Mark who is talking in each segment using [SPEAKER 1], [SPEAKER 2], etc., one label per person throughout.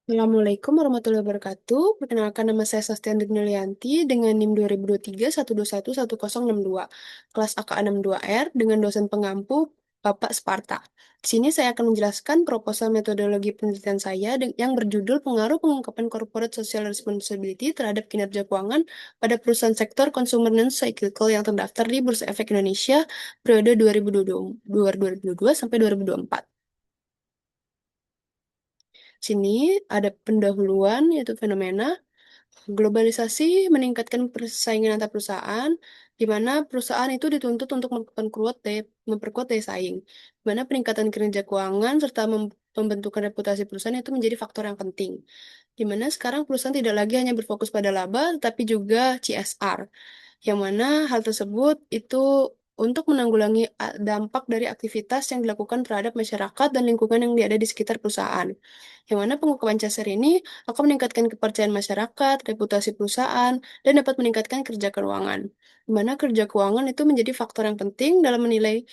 [SPEAKER 1] Assalamualaikum warahmatullahi wabarakatuh. Perkenalkan nama saya Sastian Nulianti dengan NIM 2023 121 1062, kelas AK 62R dengan dosen pengampu Bapak Sparta. Di sini saya akan menjelaskan proposal metodologi penelitian saya yang berjudul Pengaruh Pengungkapan Corporate Social Responsibility terhadap kinerja keuangan pada perusahaan sektor consumer non-cyclical yang terdaftar di Bursa Efek Indonesia periode 2022 sampai 2024. Sini ada pendahuluan yaitu fenomena globalisasi meningkatkan persaingan antar perusahaan, di mana perusahaan itu dituntut untuk memperkuat daya saing, di mana peningkatan kinerja keuangan serta pembentukan reputasi perusahaan itu menjadi faktor yang penting. Di mana sekarang perusahaan tidak lagi hanya berfokus pada laba, tapi juga CSR, yang mana hal tersebut itu untuk menanggulangi dampak dari aktivitas yang dilakukan terhadap masyarakat dan lingkungan yang ada di sekitar perusahaan. Yang mana pengungkapan CSR ini akan meningkatkan kepercayaan masyarakat, reputasi perusahaan, dan dapat meningkatkan kerja keuangan. Di mana kerja keuangan itu menjadi faktor yang penting dalam menilai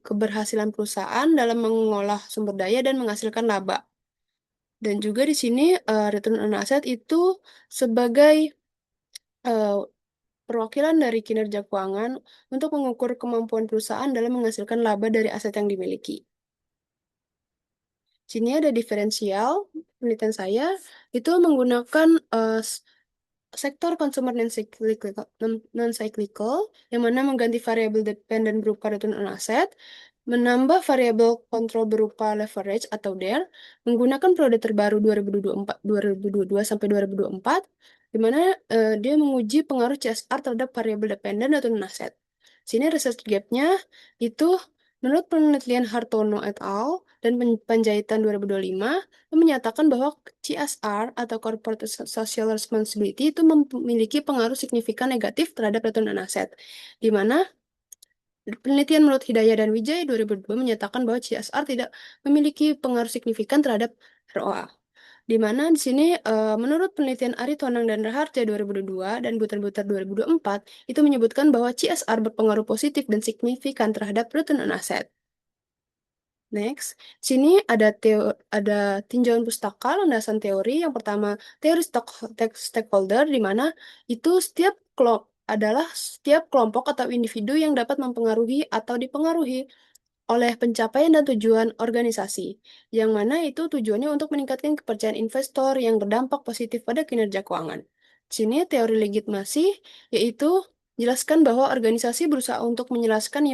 [SPEAKER 1] keberhasilan perusahaan dalam mengolah sumber daya dan menghasilkan laba. Dan juga di sini return on asset itu sebagai eh, perwakilan dari kinerja keuangan untuk mengukur kemampuan perusahaan dalam menghasilkan laba dari aset yang dimiliki. Sini ada diferensial penelitian saya itu menggunakan sektor consumer non-cyclical yang mana mengganti variabel dependen berupa return on asset, menambah variabel kontrol berupa leverage atau DER, menggunakan periode terbaru 2022 sampai 2024, di mana dia menguji pengaruh CSR terhadap variabel dependen return on asset. Sini research gap-nya itu menurut penelitian Hartono et al. Dan Panjaitan 2025 menyatakan bahwa CSR atau Corporate Social Responsibility itu memiliki pengaruh signifikan negatif terhadap return on asset, di mana penelitian menurut Hidayah dan Wijaya 2002 menyatakan bahwa CSR tidak memiliki pengaruh signifikan terhadap ROA. Di mana di sini menurut penelitian Ari Tonang dan Raharja 2022 dan Butar-Butar 2024 itu menyebutkan bahwa CSR berpengaruh positif dan signifikan terhadap return on asset. Next, sini ada tinjauan pustaka landasan teori. Yang pertama, teori stakeholder, di mana itu setiap kelompok atau individu yang dapat mempengaruhi atau dipengaruhi oleh pencapaian dan tujuan organisasi, yang mana itu tujuannya untuk meningkatkan kepercayaan investor yang berdampak positif pada kinerja keuangan. Sini teori legitimasi, yaitu jelaskan bahwa organisasi berusaha untuk menyelaraskan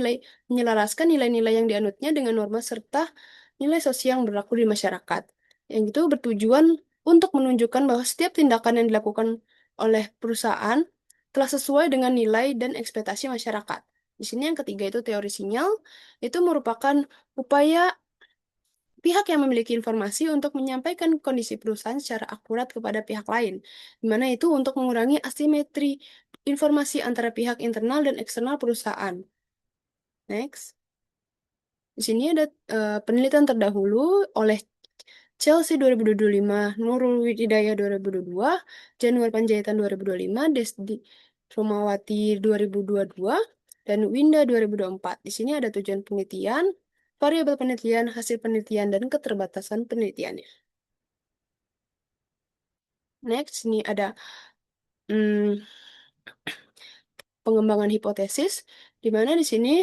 [SPEAKER 1] nilai-nilai yang dianutnya dengan norma serta nilai sosial yang berlaku di masyarakat. Yang itu bertujuan untuk menunjukkan bahwa setiap tindakan yang dilakukan oleh perusahaan telah sesuai dengan nilai dan ekspektasi masyarakat. Di sini yang ketiga itu teori sinyal, itu merupakan upaya pihak yang memiliki informasi untuk menyampaikan kondisi perusahaan secara akurat kepada pihak lain, di mana itu untuk mengurangi asimetri informasi antara pihak internal dan eksternal perusahaan. Next. Di sini ada penelitian terdahulu oleh Chelsea 2025, Nurul Hidayah 2022, Januar Panjaitan 2025, Desdi Romawati 2022, dan Winda 2024. Di sini ada tujuan penelitian, variabel penelitian, hasil penelitian, dan keterbatasan penelitiannya. Next, ini ada hmm, pengembangan hipotesis, di mana di sini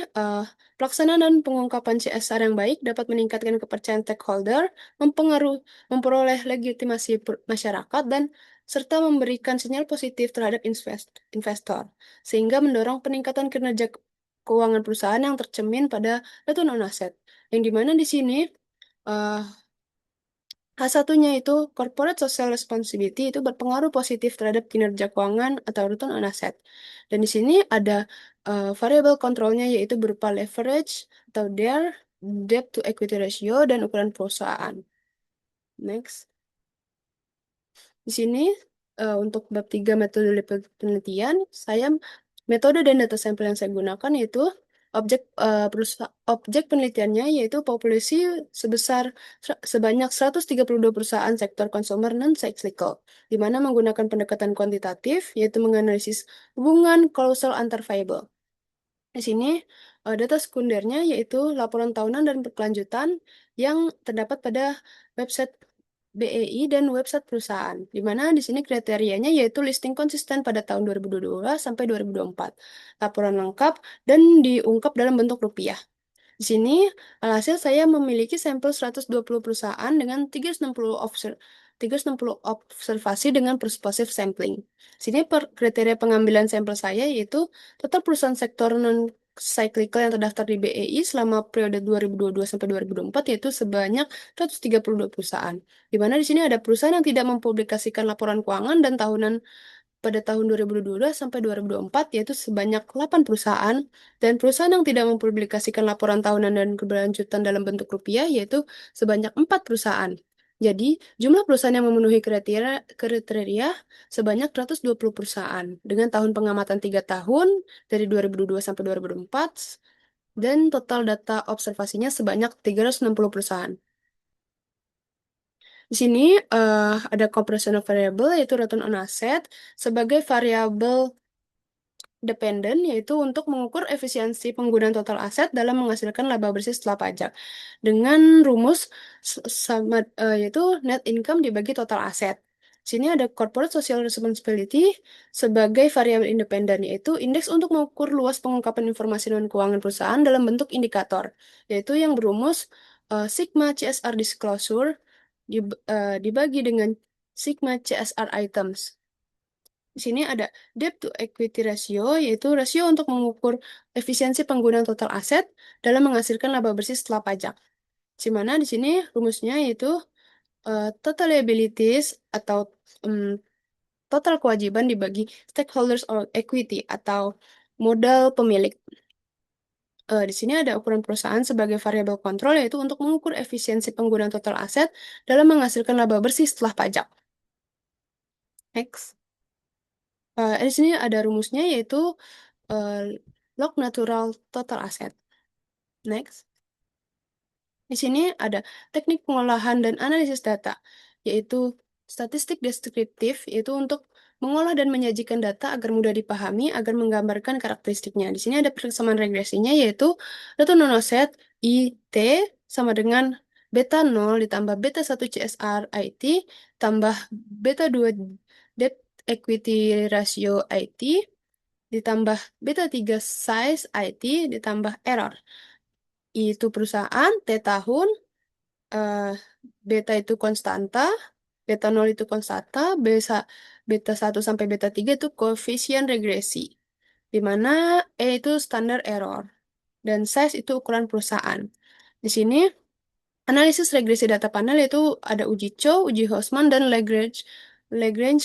[SPEAKER 1] pelaksanaan dan pengungkapan CSR yang baik dapat meningkatkan kepercayaan stakeholder, memperoleh legitimasi masyarakat, dan serta memberikan sinyal positif terhadap investor, sehingga mendorong peningkatan kinerja keuangan perusahaan yang tercermin pada return on asset. Yang di mana di sini eh, satunya itu corporate social responsibility itu berpengaruh positif terhadap kinerja keuangan atau return on asset. Dan di sini ada variabel kontrolnya yaitu berupa leverage atau DER, debt to equity ratio, dan ukuran perusahaan. Next. Di sini untuk bab 3 metode penelitian, metode dan data sampel yang saya gunakan yaitu objek penelitiannya yaitu populasi sebanyak 132 perusahaan sektor konsumer non-cyclical, di mana menggunakan pendekatan kuantitatif yaitu menganalisis hubungan kausal antar variabel. Di sini data sekundernya yaitu laporan tahunan dan berkelanjutan yang terdapat pada website BEI dan website perusahaan, di mana di sini kriterianya yaitu listing konsisten pada tahun 2022 sampai 2024, laporan lengkap, dan diungkap dalam bentuk rupiah. Di sini, alhasil saya memiliki sampel 120 perusahaan dengan 360 observasi dengan persuasive sampling. Di sini kriteria pengambilan sampel saya yaitu total perusahaan sektor non-cyclical yang terdaftar di BEI selama periode 2022 sampai 2024 yaitu sebanyak 132 perusahaan. Di mana di sini ada perusahaan yang tidak mempublikasikan laporan keuangan dan tahunan pada tahun 2022 sampai 2024 yaitu sebanyak 8 perusahaan dan perusahaan yang tidak mempublikasikan laporan tahunan dan keberlanjutan dalam bentuk rupiah yaitu sebanyak 4 perusahaan. Jadi, jumlah perusahaan yang memenuhi kriteria sebanyak 120 perusahaan dengan tahun pengamatan 3 tahun dari 2022 sampai 2024 dan total data observasinya sebanyak 360 perusahaan. Di sini ada compression variable yaitu return on asset sebagai variabel dependen yaitu untuk mengukur efisiensi penggunaan total aset dalam menghasilkan laba bersih setelah pajak dengan rumus sama yaitu net income dibagi total aset. Sini ada corporate social responsibility sebagai variabel independen yaitu indeks untuk mengukur luas pengungkapan informasi non keuangan perusahaan dalam bentuk indikator yaitu yang berumus sigma CSR disclosure dibagi dengan sigma CSR items. Di sini ada debt to equity ratio, yaitu rasio untuk mengukur efisiensi penggunaan total aset dalam menghasilkan laba bersih setelah pajak. Di mana di sini rumusnya yaitu total liabilities atau total kewajiban dibagi stakeholders or equity atau modal pemilik. Di sini ada ukuran perusahaan sebagai variabel kontrol, yaitu untuk mengukur efisiensi penggunaan total aset dalam menghasilkan laba bersih setelah pajak. Next. Di sini ada rumusnya yaitu uh, log natural total asset. Next. Di sini ada teknik pengolahan dan analisis data, yaitu statistik deskriptif, yaitu untuk mengolah dan menyajikan data agar mudah dipahami, agar menggambarkan karakteristiknya. Di sini ada persamaan regresinya, yaitu return on asset IT sama dengan beta 0 ditambah beta 1 CSR IT tambah beta 2 debt equity ratio IT ditambah beta 3 size IT ditambah error. Itu perusahaan, T tahun, eh, beta itu konstanta, beta 0 itu konstanta, beta 1 sampai beta 3 itu koefisien regresi. Di mana E itu standar error. Dan size itu ukuran perusahaan. Di sini analisis regresi data panel itu ada uji Chow, uji Hosman, dan Lagrange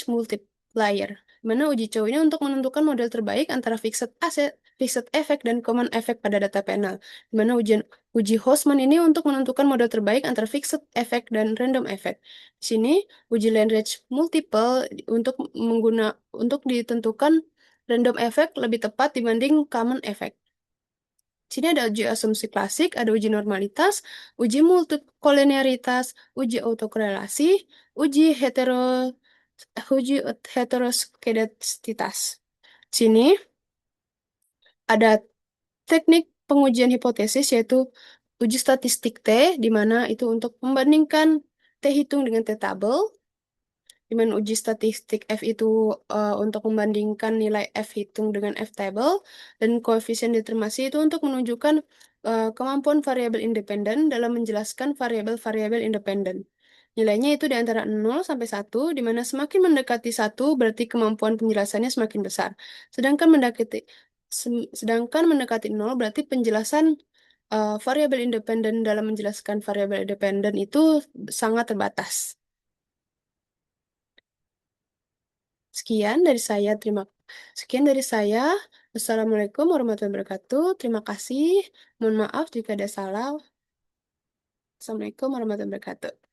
[SPEAKER 1] multiplier. Mana uji Chow ini untuk menentukan model terbaik antara fixed asset, fixed effect, dan common effect pada data panel. Mana uji Hosman ini untuk menentukan model terbaik antara fixed effect dan random effect. Di sini uji Lagrange multiple untuk ditentukan random effect lebih tepat dibanding common effect. Sini ada uji asumsi klasik, ada uji normalitas, uji multikolinearitas, uji autokorelasi, uji uji heteroskedastisitas. Sini ada teknik pengujian hipotesis yaitu uji statistik T, di mana itu untuk membandingkan T hitung dengan T tabel, di mana uji statistik F itu untuk membandingkan nilai F hitung dengan F table, dan koefisien determinasi itu untuk menunjukkan kemampuan variabel independen dalam menjelaskan variabel-variabel independen. Nilainya itu di antara 0 sampai 1, di mana semakin mendekati 1 berarti kemampuan penjelasannya semakin besar. Sedangkan mendekati 0 berarti penjelasan variabel independen dalam menjelaskan variabel independen itu sangat terbatas. Sekian dari saya. Sekian dari saya. Wassalamualaikum warahmatullahi wabarakatuh. Terima kasih. Mohon maaf jika ada salah. Assalamualaikum warahmatullahi wabarakatuh.